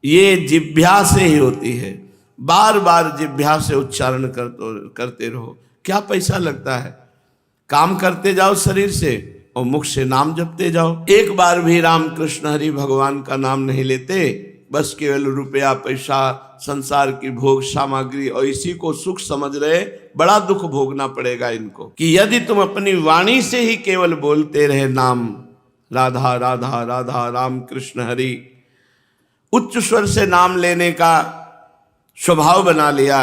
ये जिह्वा से ही होती है। बार बार जिह्वा से उच्चारण करते रहो। क्या पैसा लगता है? काम करते जाओ शरीर से और मुख से नाम जपते जाओ। एक बार भी राम कृष्ण हरि भगवान का नाम नहीं लेते, बस केवल रुपया पैसा संसार की भोग सामग्री और इसी को सुख समझ रहे, बड़ा दुख भोगना पड़ेगा इनको। कि यदि तुम अपनी वाणी से ही केवल बोलते रहे नाम, राधा राधा राधा राम कृष्ण हरि, उच्च स्वर से नाम लेने का स्वभाव बना लिया,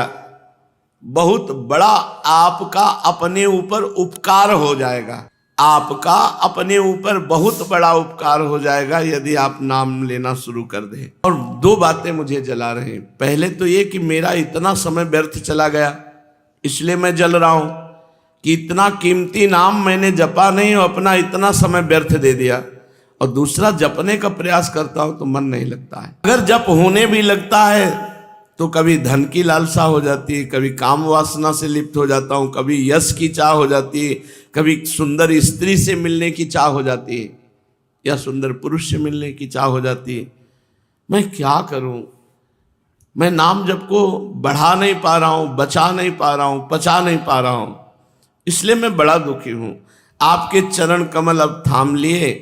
बहुत बड़ा आपका अपने ऊपर उपकार हो जाएगा। आपका अपने ऊपर बहुत बड़ा उपकार हो जाएगा यदि आप नाम लेना शुरू कर दें। और दो बातें मुझे जला रहे हैं। पहले तो ये कि मेरा इतना समय व्यर्थ चला गया, इसलिए मैं जल रहा हूं कि इतना कीमती नाम मैंने जपा नहीं और अपना इतना समय व्यर्थ दे दिया। और दूसरा, जपने का प्रयास करता हूं तो मन नहीं लगता है। अगर जप होने भी लगता है तो कभी धन की लालसा हो जाती है, कभी काम वासना से लिप्त हो जाता हूं, कभी यश की चाह हो जाती है, कभी सुंदर स्त्री से मिलने की चाह हो जाती है या सुंदर पुरुष से मिलने की चाह हो जाती है। मैं क्या करूं? मैं नाम जप को बढ़ा नहीं पा रहा हूं, बचा नहीं पा रहा हूं, पचा नहीं पा रहा हूं, इसलिए मैं बड़ा दुखी हूं। आपके चरण कमल अब थाम लिए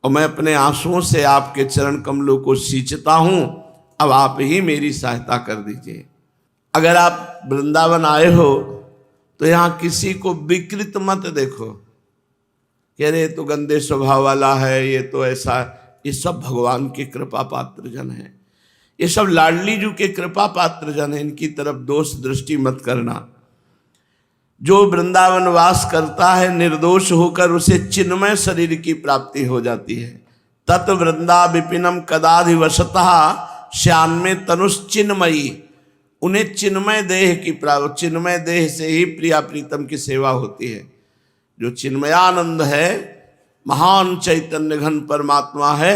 और मैं अपने आंसुओं से आपके चरण कमलों को सींचता हूं। अब आप ही मेरी सहायता कर दीजिए। अगर आप वृंदावन आए हो तो यहाँ किसी को विकृत मत देखो, कह रहे तो गंदे स्वभाव वाला है, ये तो ऐसा। ये सब भगवान के कृपा पात्र जन है, ये सब लाडली जू के कृपा पात्र जन है। इनकी तरफ दोष दृष्टि मत करना। जो वृंदावन वास करता है निर्दोष होकर, उसे चिन्मय शरीर की प्राप्ति हो जाती है। तत् वृंदा विपिनम कदाधिवशतः श्यान्मे तनुश्चिन्मयी। उन्हें चिन्मय देह की प्राप्ति, चिन्मय देह से ही प्रिया प्रीतम की सेवा होती है। जो चिन्मयानंद है, महान चैतन्य घन परमात्मा है,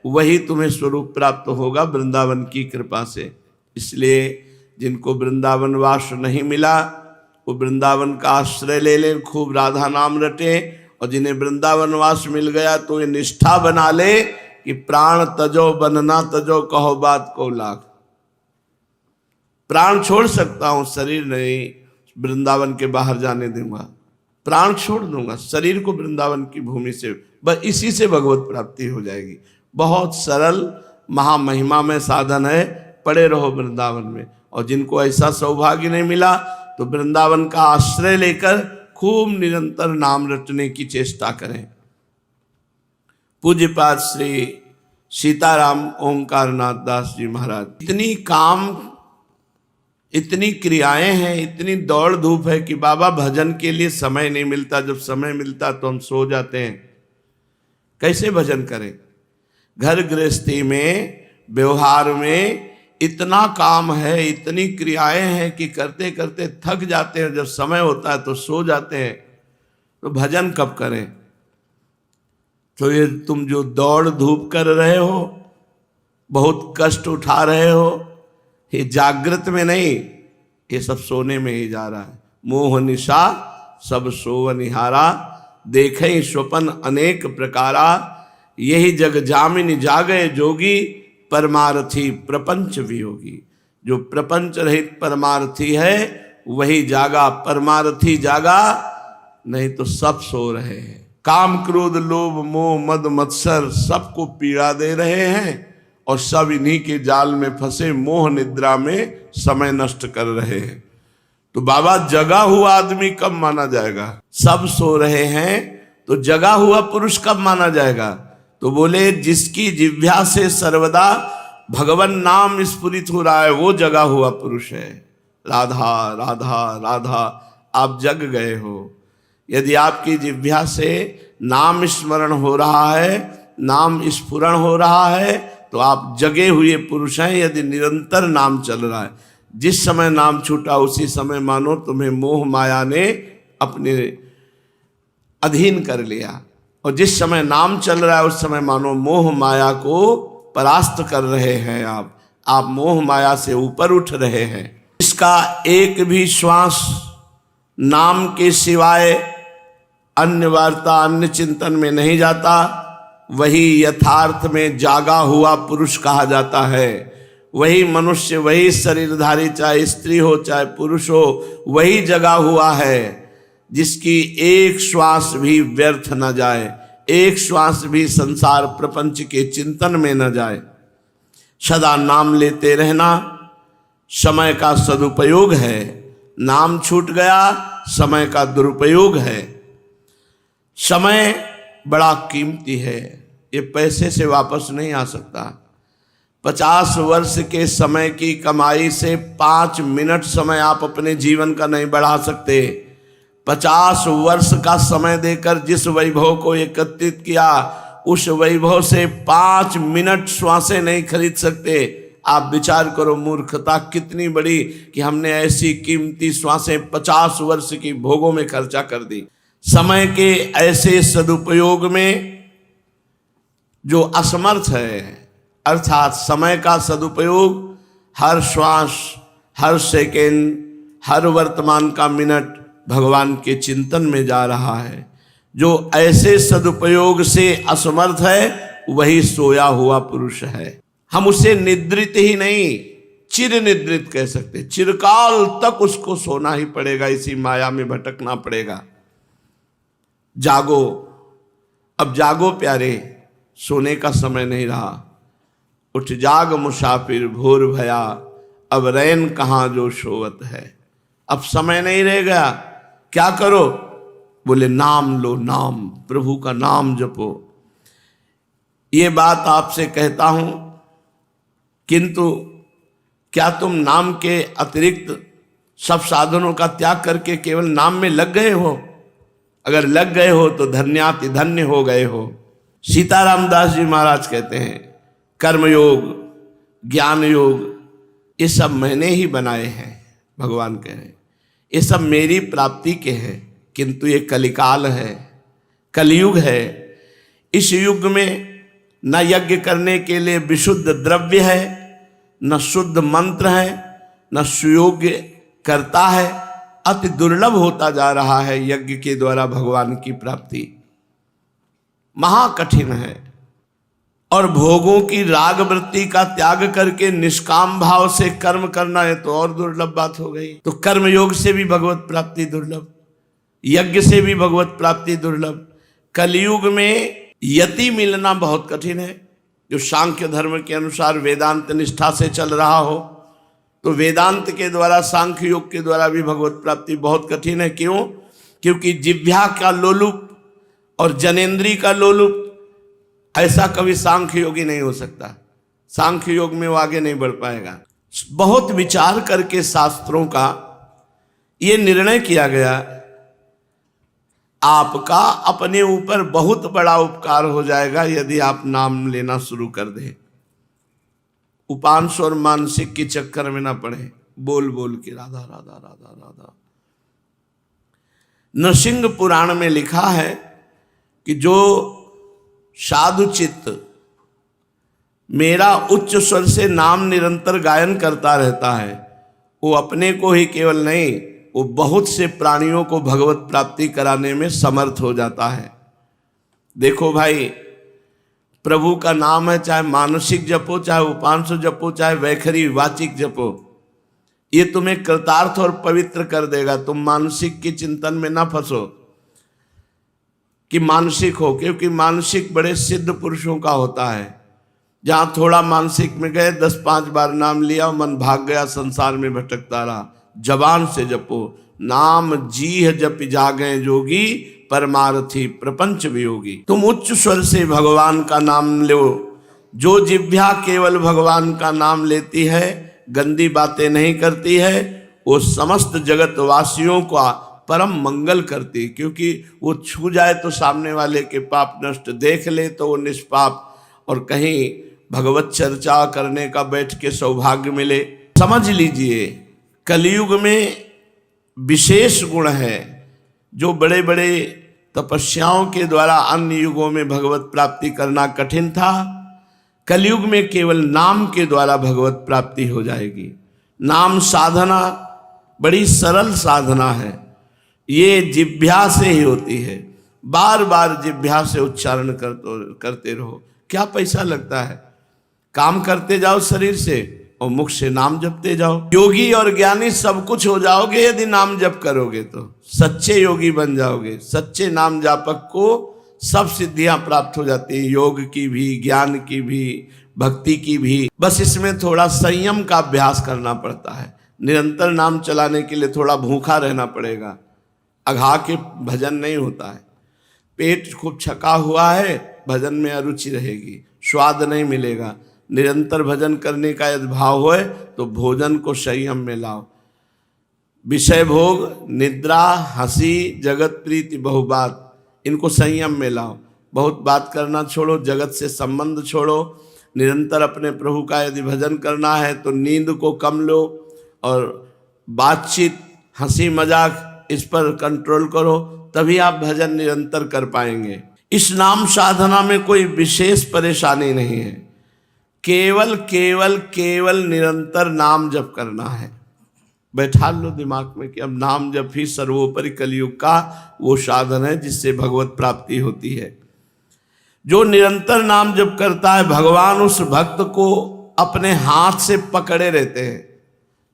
वही तुम्हें स्वरूप प्राप्त होगा वृंदावन की कृपा से। इसलिए जिनको वृंदावन वास नहीं मिला वो वृंदावन का आश्रय ले लें, खूब राधा नाम रटें। और जिन्हें वृंदावन वास मिल गया तो ये निष्ठा बना ले कि प्राण तजो बनना तजो, कहो बात को लाख। प्राण छोड़ सकता हूं, शरीर नहीं वृंदावन के बाहर जाने दूंगा। प्राण छोड़ दूंगा, शरीर को वृंदावन की भूमि से, बस इसी से भगवत प्राप्ति हो जाएगी। बहुत सरल महामहिमा में साधन है, पड़े रहो वृंदावन में। और जिनको ऐसा सौभाग्य नहीं मिला तो वृंदावन का आश्रय लेकर खूब निरंतर नाम रटने की चेष्टा करें। पूज्यपाद श्री सीताराम ओंकारनाथ दास जी महाराज, इतनी काम, इतनी क्रियाएं हैं, इतनी दौड़ धूप है कि बाबा भजन के लिए समय नहीं मिलता। जब समय मिलता तो हम सो जाते हैं। कैसे भजन करें? घर गृहस्थी में, व्यवहार में इतना काम है, इतनी क्रियाएं हैं कि करते करते थक जाते हैं। जब समय होता है तो सो जाते हैं। तो भजन कब करें? तो ये तुम जो दौड़ धूप कर रहे हो, बहुत कष्ट उठा रहे हो, ये जागृत में नहीं, ये सब सोने में ही जा रहा है। मोह निशा सब सोवनिहारा, देखें स्वपन अनेक प्रकारा, यही जग जामिन जागे जोगी, परमार्थी प्रपंच वियोगी। जो प्रपंच रहित परमार्थी है वही जागा, परमार्थी जागा, नहीं तो सब सो रहे हैं। काम क्रोध लोभ मोह मद मत्सर सबको पीड़ा दे रहे हैं और सब इन्हीं के जाल में फंसे मोह निद्रा में समय नष्ट कर रहे हैं। तो बाबा, जगा हुआ आदमी कब माना जाएगा? सब सो रहे हैं तो जगा हुआ पुरुष कब माना जाएगा? तो बोले, जिसकी जिह्वा से सर्वदा भगवान नाम स्फुरित हो रहा है वो जगा हुआ पुरुष है। राधा राधा राधा, आप जग गए हो। यदि आपकी जिह्वा से नाम स्मरण हो रहा है, नाम स्फुरण हो रहा है, तो आप जगे हुए पुरुष हैं। यदि निरंतर नाम चल रहा है, जिस समय नाम छूटा उसी समय मानो तुम्हें मोह माया ने अपने अधीन कर लिया। और जिस समय नाम चल रहा है उस समय मानो मोह माया को परास्त कर रहे हैं। आप मोह माया से ऊपर उठ रहे हैं। इसका एक भी श्वास नाम के सिवाय अन्य वार्ता अन्य चिंतन में नहीं जाता, वही यथार्थ में जागा हुआ पुरुष कहा जाता है। वही मनुष्य, वही शरीरधारी, चाहे स्त्री हो चाहे पुरुष हो, वही जगा हुआ है जिसकी एक श्वास भी व्यर्थ न जाए, एक श्वास भी संसार प्रपंच के चिंतन में न जाए। सदा नाम लेते रहना समय का सदुपयोग है। नाम छूट गया समय का दुरुपयोग है। समय बड़ा कीमती है, ये पैसे से वापस नहीं आ सकता। 50 वर्ष के समय की कमाई से 5 मिनट समय आप अपने जीवन का नहीं बढ़ा सकते। 50 वर्ष का समय देकर जिस वैभव को एकत्रित किया, उस वैभव से 5 मिनट श्वासें नहीं खरीद सकते। आप विचार करो मूर्खता कितनी बड़ी कि हमने ऐसी कीमती श्वासें 50 वर्ष की भोगों में खर्चा कर दी। समय के ऐसे सदुपयोग में जो असमर्थ है, अर्थात समय का सदुपयोग हर श्वास, हर सेकेंड, हर वर्तमान का मिनट भगवान के चिंतन में जा रहा है। जो ऐसे सदुपयोग से असमर्थ है वही सोया हुआ पुरुष है। हम उसे निद्रित ही नहीं, चिर निद्रित कह सकते। चिरकाल तक उसको सोना ही पड़ेगा, इसी माया में भटकना पड़ेगा। जागो, अब जागो प्यारे, सोने का समय नहीं रहा। उठ जाग मुसाफिर भोर भया, अब रैन कहाँ जो सोवत है। अब समय नहीं रह गया, क्या करो? बोले नाम लो, नाम, प्रभु का नाम जपो। ये बात आपसे कहता हूं, किंतु क्या तुम नाम के अतिरिक्त सब साधनों का त्याग करके केवल नाम में लग गए हो? अगर लग गए हो तो धन्याति धन्य हो गए हो। सीताराम दास जी महाराज कहते हैं कर्मयोग, ज्ञान योग, ये सब मैंने ही बनाए हैं। भगवान कह रहे हैं ये सब मेरी प्राप्ति के हैं, किंतु ये कलिकाल है, कलयुग है। इस युग में न यज्ञ करने के लिए विशुद्ध द्रव्य है, न शुद्ध मंत्र है, न सुयोग्य करता है। अति दुर्लभ होता जा रहा है यज्ञ के द्वारा भगवान की प्राप्ति, महाकठिन है। और भोगों की राग वृत्ति का त्याग करके निष्काम भाव से कर्म करना है तो और दुर्लभ बात हो गई। तो कर्म योग से भी भगवत प्राप्ति दुर्लभ, यज्ञ से भी भगवत प्राप्ति दुर्लभ। कलयुग में यति मिलना बहुत कठिन है। जो सांख्य धर्म के अनुसार वेदांत निष्ठा से चल रहा हो, तो वेदांत के द्वारा, सांख्य योग के द्वारा भी भगवत प्राप्ति बहुत कठिन है। क्यों? क्योंकि जिह्वा का लोलुप और जनेन्द्री का लोलुप, ऐसा कभी सांख्य योगी नहीं हो सकता। सांख्य योग में वो आगे नहीं बढ़ पाएगा। बहुत विचार करके शास्त्रों का ये निर्णय किया गया, आपका अपने ऊपर बहुत बड़ा उपकार हो जाएगा यदि आप नाम लेना शुरू कर दें। उपांश और मानसिक के चक्कर में ना पड़े, बोल बोल के राधा राधा राधा राधा। नृसिंह पुराण में लिखा है कि जो साधु चित्त मेरा उच्च स्वर से नाम निरंतर गायन करता रहता है, वो अपने को ही केवल नहीं, वो बहुत से प्राणियों को भगवत प्राप्ति कराने में समर्थ हो जाता है। देखो भाई, प्रभु का नाम है, चाहे मानसिक जपो, चाहे उपांश जपो, चाहे वैखरी वाचिक जपो, ये तुम्हें कृतार्थ और पवित्र कर देगा। तुम मानसिक के चिंतन में ना फंसो कि मानसिक हो, क्योंकि मानसिक बड़े सिद्ध पुरुषों का होता है। जहाँ थोड़ा मानसिक में गए, 10-5 बार नाम लिया, मन भाग गया, संसार में भटकता रहा। जबान से जपो, नाम जीह जप जागे जोगी, परमार्थी प्रपंच वियोगी। तुम उच्च स्वर से भगवान का नाम लो। जो जिह्वा केवल भगवान का नाम लेती है, गंदी बातें नहीं करती है, वो समस्त जगत वासियों का परम मंगल करती, क्योंकि वो छू जाए तो सामने वाले के पाप नष्ट, देख ले तो वो निष्पाप, और कहीं भगवत चर्चा करने का बैठ के सौभाग्य मिले। समझ लीजिए, कलयुग में विशेष गुण है जो बड़े बड़े तपस्याओं के द्वारा अन्य युगों में भगवत प्राप्ति करना कठिन था। कलयुग में केवल नाम के द्वारा भगवत प्राप्ति हो जाएगी। नाम साधना बड़ी सरल साधना है, ये जिह्वा से ही होती है। बार बार जिह्वा से उच्चारण करते रहो। क्या पैसा लगता है? काम करते जाओ शरीर से और मुख से नाम जपते जाओ। योगी और ज्ञानी सब कुछ हो जाओगे यदि नाम जप करोगे तो। सच्चे योगी बन जाओगे। सच्चे नाम जापक को सब सिद्धियां प्राप्त हो जाती है, योग की भी, ज्ञान की भी, भक्ति की भी। बस इसमें थोड़ा संयम का अभ्यास करना पड़ता है। निरंतर नाम चलाने के लिए थोड़ा भूखा रहना पड़ेगा। अघा के भजन नहीं होता है। पेट खूब छका हुआ है, भजन में अरुचि रहेगी, स्वाद नहीं मिलेगा। निरंतर भजन करने का यदि भाव होए तो भोजन को संयम में लाओ। विषय भोग, निद्रा, हंसी, जगत प्रीति, बहुबात, इनको संयम में लाओ। बहुत बात करना छोड़ो, जगत से संबंध छोड़ो। निरंतर अपने प्रभु का यदि भजन करना है तो नींद को कम लो और बातचीत, हंसी मजाक, इस पर कंट्रोल करो, तभी आप भजन निरंतर कर पाएंगे। इस नाम साधना में कोई विशेष परेशानी नहीं है। केवल केवल केवल निरंतर नाम जप करना है। बैठा लो दिमाग में कि अब नाम जप ही सर्वोपरि कलयुग का वो साधन है जिससे भगवत प्राप्ति होती है। जो निरंतर नाम जप करता है, भगवान उस भक्त को अपने हाथ से पकड़े रहते हैं।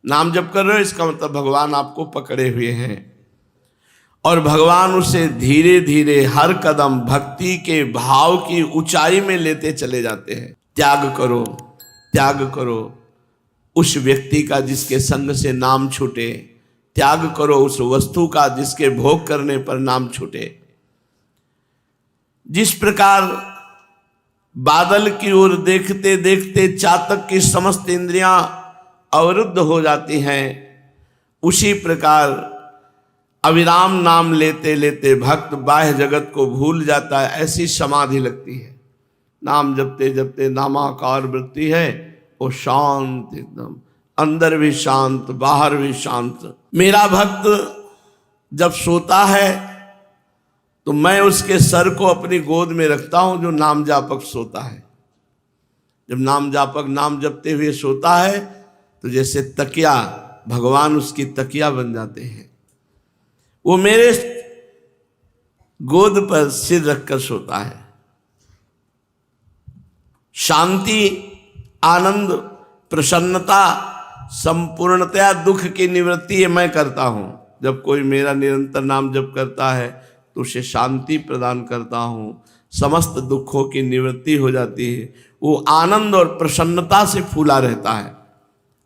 नाम जप कर रहे हो इसका मतलब भगवान आपको पकड़े हुए हैं और भगवान उसे धीरे धीरे हर कदम भक्ति के भाव की ऊंचाई में लेते चले जाते हैं। त्याग करो, त्याग करो उस व्यक्ति का जिसके संग से नाम छूटे। त्याग करो उस वस्तु का जिसके भोग करने पर नाम छूटे। जिस प्रकार बादल की ओर देखते देखते चातक की समस्त इंद्रियां अवरुद्ध हो जाती हैं, उसी प्रकार अविराम नाम लेते लेते भक्त बाह्य जगत को भूल जाता है। ऐसी समाधि लगती है। नाम जपते जपते नामाकार वृत्ति है, वो शांत, एकदम अंदर भी शांत, बाहर भी शांत। मेरा भक्त जब सोता है तो मैं उसके सर को अपनी गोद में रखता हूं जो नाम जापक सोता है। जब नाम जापक नाम जपते हुए सोता है तो जैसे तकिया, भगवान उसकी तकिया बन जाते हैं। वो मेरे गोद पर सिर रखकर सोता है। शांति, आनंद, प्रसन्नता, संपूर्णतया दुख की निवृत्ति ये मैं करता हूं। जब कोई मेरा निरंतर नाम जप करता है तो उसे शांति प्रदान करता हूं, समस्त दुखों की निवृत्ति हो जाती है। वो आनंद और प्रसन्नता से फूला रहता है।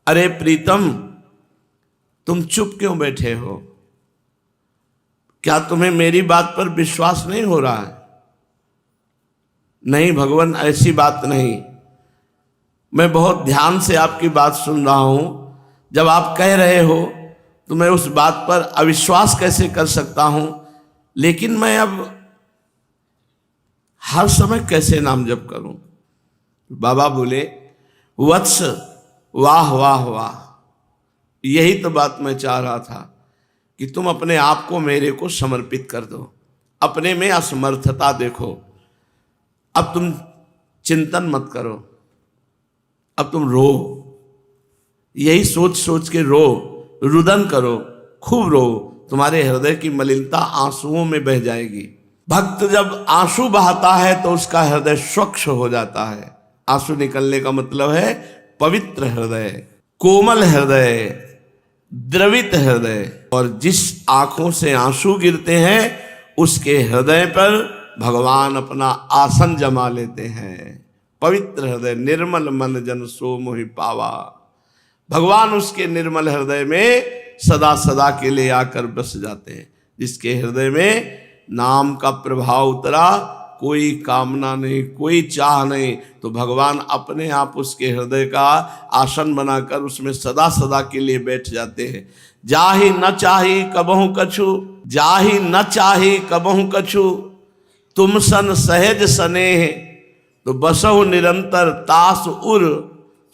अरे प्रीतम, तुम चुप क्यों बैठे हो? क्या तुम्हें मेरी बात पर विश्वास नहीं हो रहा है? नहीं भगवान, ऐसी बात नहीं। मैं बहुत ध्यान से आपकी बात सुन रहा हूं। जब आप कह रहे हो तो मैं उस बात पर अविश्वास कैसे कर सकता हूं? लेकिन मैं अब हर समय कैसे नाम जप करूं? बाबा बोले, वत्स, वाह वाह वाह, यही तो बात मैं चाह रहा था कि तुम अपने आप को मेरे को समर्पित कर दो। अपने में असमर्थता देखो। अब तुम चिंतन मत करो, अब तुम रो। यही सोच सोच के रो, रुदन करो, खूब रो। तुम्हारे हृदय की मलिनता आंसुओं में बह जाएगी। भक्त जब आंसू बहाता है तो उसका हृदय स्वच्छ हो जाता है। आंसू निकलने का मतलब है पवित्र हृदय, कोमल हृदय, द्रवित हृदय। और जिस आंखों से आंसू गिरते हैं उसके हृदय पर भगवान अपना आसन जमा लेते हैं। पवित्र हृदय, निर्मल मन जन सो मोहि पावा। भगवान उसके निर्मल हृदय में सदा सदा के लिए आकर बस जाते हैं। जिसके हृदय में नाम का प्रभाव उतरा, कोई कामना नहीं, कोई चाह नहीं, तो भगवान अपने आप उसके हृदय का आसन बनाकर उसमें सदा सदा के लिए बैठ जाते हैं। जाहि न चाही कबहु कछु, जाहि न चाही कबहु कछु, तुम सन सहज स्नेह, तो बसहु निरंतर तास उर,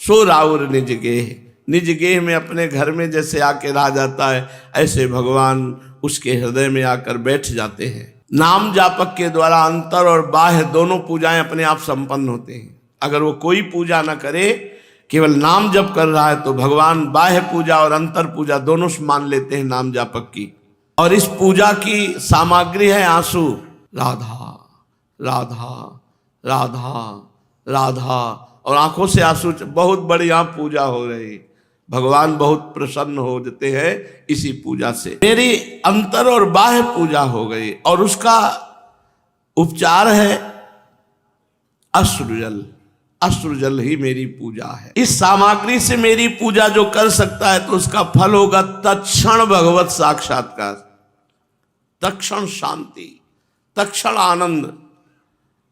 सो राउर निज गेह। निज गेह में अपने घर में जैसे आके रह जाता है, ऐसे भगवान उसके हृदय में आकर बैठ जाते हैं। नाम जापक के द्वारा अंतर और बाह्य दोनों पूजाएं अपने आप संपन्न होते हैं। अगर वो कोई पूजा ना करे, केवल नाम जप कर रहा है, तो भगवान बाह्य पूजा और अंतर पूजा दोनों मान लेते हैं नाम जापक की। और इस पूजा की सामग्री है आंसू। राधा राधा राधा राधा, और आंखों से आंसू, बहुत बड़ी यहाँ पूजा हो रही, भगवान बहुत प्रसन्न हो जाते हैं इसी पूजा से। मेरी अंतर और बाह्य पूजा हो गई, और उसका उपचार है अश्रुजल। अश्रुजल ही मेरी पूजा है। इस सामग्री से मेरी पूजा जो कर सकता है तो उसका फल होगा तत्क्षण भगवत साक्षात्कार, तत्क्षण शांति, तत्क्षण आनंद।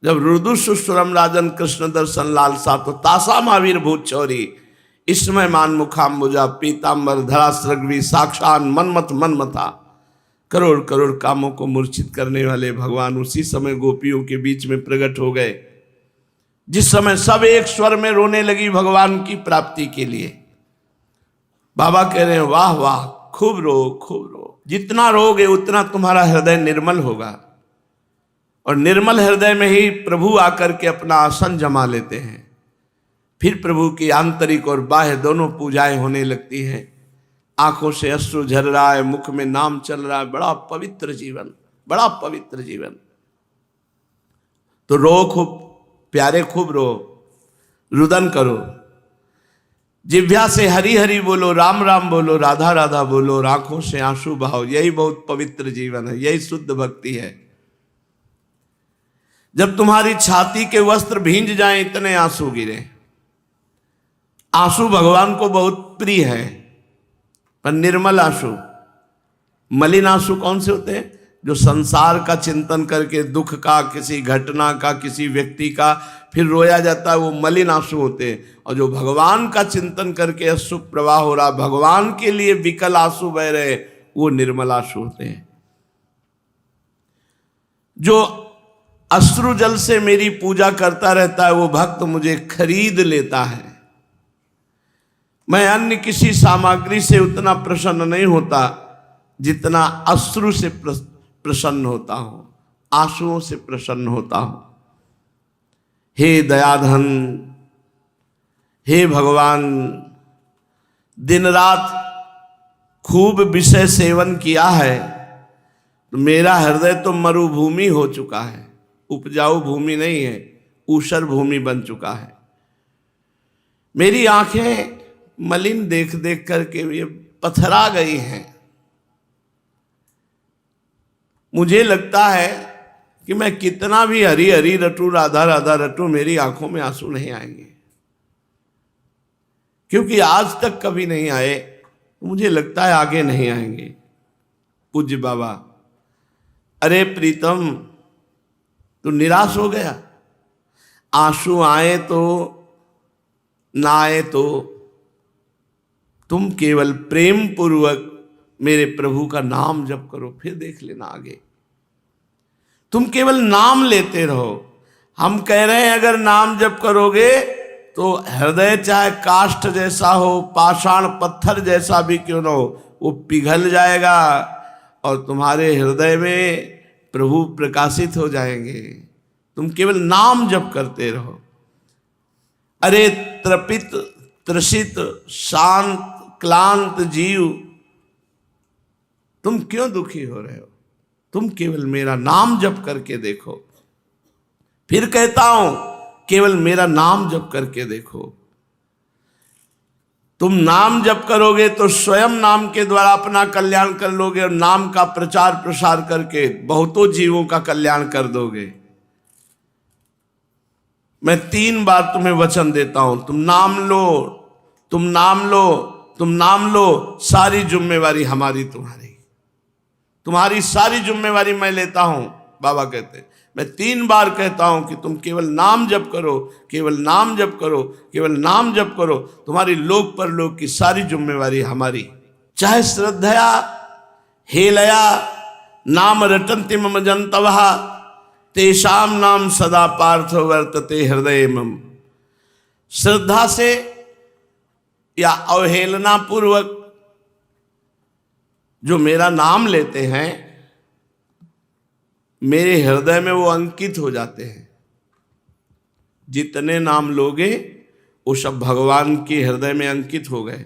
जब रुदु सुस्वरम राजन कृष्ण दर्शन लालसा तो तासा महावीर भूत चौरी, इसमय मान मुखाम्बुजा पीताम्बर धरा सृग्वी साक्षान मनमथ मनमथा। करोड़ करोड़ कामों को मूर्छित करने वाले भगवान उसी समय गोपियों के बीच में प्रकट हो गए, जिस समय सब एक स्वर में रोने लगी भगवान की प्राप्ति के लिए। बाबा कह रहे हैं वाह वाह, खूब रो खूब रो, जितना रोगे उतना तुम्हारा हृदय निर्मल होगा, और निर्मल हृदय में ही प्रभु आकर के अपना आसन जमा लेते हैं। फिर प्रभु की आंतरिक और बाह्य दोनों पूजाएं होने लगती हैं। आंखों से अश्रु झर रहा है, मुख में नाम चल रहा है, बड़ा पवित्र जीवन, बड़ा पवित्र जीवन। तो रो खूब प्यारे, खूब रो, रुदन करो, जिह्वा से हरि हरि बोलो, राम राम बोलो, राधा राधा बोलो, और आंखों से आंसू बहाओ। यही बहुत पवित्र जीवन है, यही शुद्ध भक्ति है। जब तुम्हारी छाती के वस्त्र भींज जाएं इतने आंसू गिरे। आंसू भगवान को बहुत प्रिय है, पर निर्मल आंसू। मलिन आंसू कौन से होते हैं? जो संसार का चिंतन करके, दुख का, किसी घटना का, किसी व्यक्ति का फिर रोया जाता है, वो मलिन आंसू होते हैं। और जो भगवान का चिंतन करके अश्रु प्रवाह हो रहा, भगवान के लिए विकल आंसू बह रहे, वो निर्मल आंसू होते हैं। जो अश्रु जल से मेरी पूजा करता रहता है वो भक्त मुझे खरीद लेता है। मैं अन्य किसी सामग्री से उतना प्रसन्न नहीं होता जितना अश्रु से प्रसन्न होता हूं, आंसुओं से प्रसन्न होता हूं। हे दयाधन, हे भगवान, दिन रात खूब विषय सेवन किया है तो मेरा हृदय तो मरुभूमि हो चुका है, उपजाऊ भूमि नहीं है, ऊषर भूमि बन चुका है। मेरी आंखें मलिन देख देख करके ये पथरा गई हैं। मुझे लगता है कि मैं कितना भी हरी हरी रटू, राधा राधा रटू, मेरी आंखों में आंसू नहीं आएंगे, क्योंकि आज तक कभी नहीं आए, मुझे लगता है आगे नहीं आएंगे। पूज्य बाबा, अरे प्रीतम, तू निराश हो गया? आंसू आए तो ना आए तो तुम केवल प्रेम पूर्वक मेरे प्रभु का नाम जप करो, फिर देख लेना आगे। तुम केवल नाम लेते रहो। हम कह रहे हैं अगर नाम जप करोगे तो हृदय चाहे काष्ठ जैसा हो, पाषाण पत्थर जैसा भी क्यों न हो, वो पिघल जाएगा और तुम्हारे हृदय में प्रभु प्रकाशित हो जाएंगे। तुम केवल नाम जप करते रहो। अरे त्रपित त्रसित शांत क्लांत जीव, तुम क्यों दुखी हो रहे हो? तुम केवल मेरा नाम जप करके देखो। फिर कहता हूं, केवल मेरा नाम जप करके देखो। तुम नाम जप करोगे तो स्वयं नाम के द्वारा अपना कल्याण कर लोगे, और नाम का प्रचार प्रसार करके बहुतों जीवों का कल्याण कर दोगे। मैं 3 बार तुम्हें वचन देता हूं, तुम नाम लो, तुम नाम लो, तुम नाम लो, सारी जिम्मेवारी हमारी, तुम्हारी सारी जिम्मेवारी मैं लेता हूं। बाबा कहते हैं, मैं 3 बार कहता हूं कि तुम केवल नाम जप करो, केवल नाम जप करो, केवल नाम जप करो, तुम्हारी लोक परलोक की सारी जिम्मेवारी हमारी। चाहे श्रद्धया हेलया नाम रटन्ति मम जन्तवः तेषाम नाम सदा पार्थ वर्तते हृदय मम। श्रद्धा से या अवहेलना पूर्वक जो मेरा नाम लेते हैं, मेरे हृदय में वो अंकित हो जाते हैं। जितने नाम लोगे वो सब भगवान के हृदय में अंकित हो गए।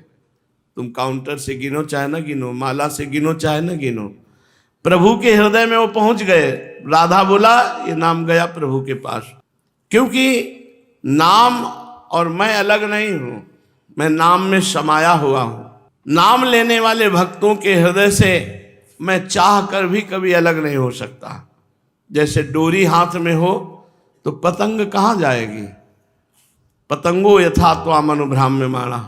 तुम काउंटर से गिनो चाहे ना गिनो, माला से गिनो चाहे ना गिनो, प्रभु के हृदय में वो पहुंच गए। राधा बोला ये नाम गया प्रभु के पास, क्योंकि नाम और मैं अलग नहीं हूं, मैं नाम में समाया हुआ हूं। नाम लेने वाले भक्तों के हृदय से मैं चाह कर भी कभी अलग नहीं हो सकता। जैसे डोरी हाथ में हो तो पतंग कहाँ जाएगी, पतंगो यथा त्वाम अनुभ्राम्यमाणः।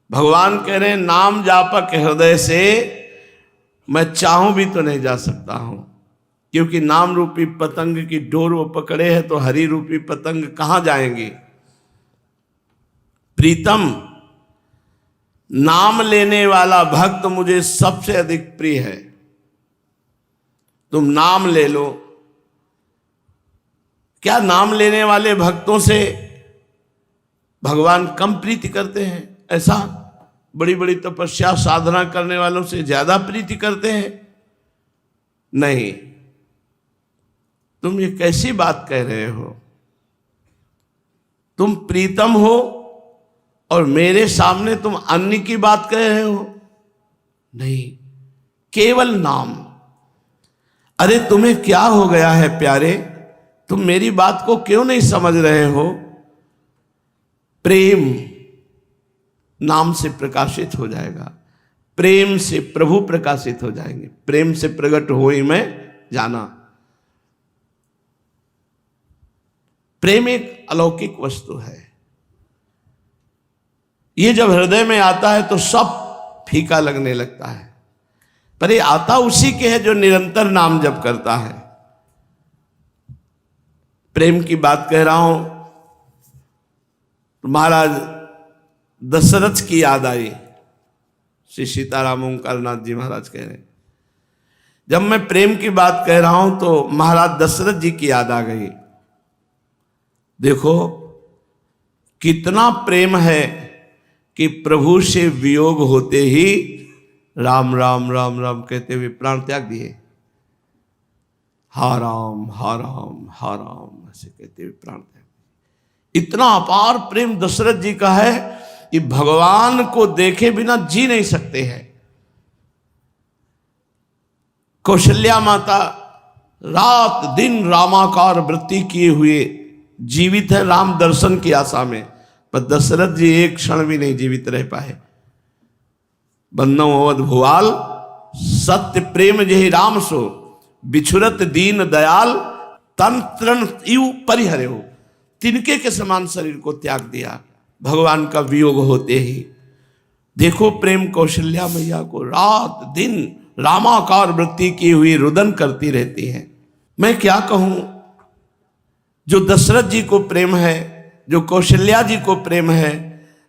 भगवान कह रहे हैं नाम जापक हृदय से मैं चाहूं भी तो नहीं जा सकता हूं, क्योंकि नाम रूपी पतंग की डोर वो पकड़े है, तो हरि रूपी पतंग कहां जाएंगी। प्रीतम, नाम लेने वाला भक्त मुझे सबसे अधिक प्रिय है। तुम नाम ले लो। क्या नाम लेने वाले भक्तों से भगवान कम प्रीति करते हैं? ऐसा बड़ी बड़ी तपस्या साधना करने वालों से ज्यादा प्रीति करते हैं? नहीं। तुम ये कैसी बात कह रहे हो? तुम प्रीतम हो और मेरे सामने तुम अन्य की बात कह रहे हो? नहीं, केवल नाम। अरे तुम्हें क्या हो गया है प्यारे, तुम मेरी बात को क्यों नहीं समझ रहे हो? प्रेम नाम से प्रकाशित हो जाएगा, प्रेम से प्रभु प्रकाशित हो जाएंगे। प्रेम से प्रकट हो ही मैं जाना। प्रेम एक अलौकिक वस्तु है। ये जब हृदय में आता है तो सब फीका लगने लगता है, पर ये आता उसी के है जो निरंतर नाम जप करता है। प्रेम की बात कह रहा हूं तो महाराज दशरथ की याद आई। श्री सीताराम ओंकारनाथ जी महाराज कह रहे हैं, जब मैं प्रेम की बात कह रहा हूं तो महाराज दशरथ जी की याद आ गई। देखो कितना प्रेम है कि प्रभु से वियोग होते ही राम राम राम राम कहते हुए प्राण त्याग दिए। हा राम हा राम हा राम ऐसे कहते हुए प्राण त्याग दिए। इतना अपार प्रेम दशरथ जी का है कि भगवान को देखे बिना जी नहीं सकते हैं। कौशल्या माता रात दिन रामाकार वृत्ति किए हुए जीवित है राम दर्शन की आशा में, पर दशरथ जी एक क्षण भी नहीं जीवित रह पाए। बन्नौ अवध भुआल सत्य प्रेम जहि राम सो, बिछुरत दीन दयाल तन तृण इव परिहरे हो। तिनके के समान शरीर को त्याग दिया भगवान का वियोग होते ही। देखो प्रेम कौशल्या मैया को रात दिन रामाकार वृत्ति की हुई रुदन करती रहती है। मैं क्या कहूं, जो दशरथ जी को प्रेम है, जो कौशल्या जी को प्रेम है,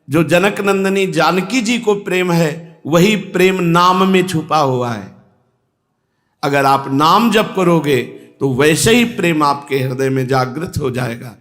जो जनक नंदनी जानकी जी को प्रेम है, वही प्रेम नाम में छुपा हुआ है। अगर आप नाम जप करोगे तो वैसे ही प्रेम आपके हृदय में जागृत हो जाएगा।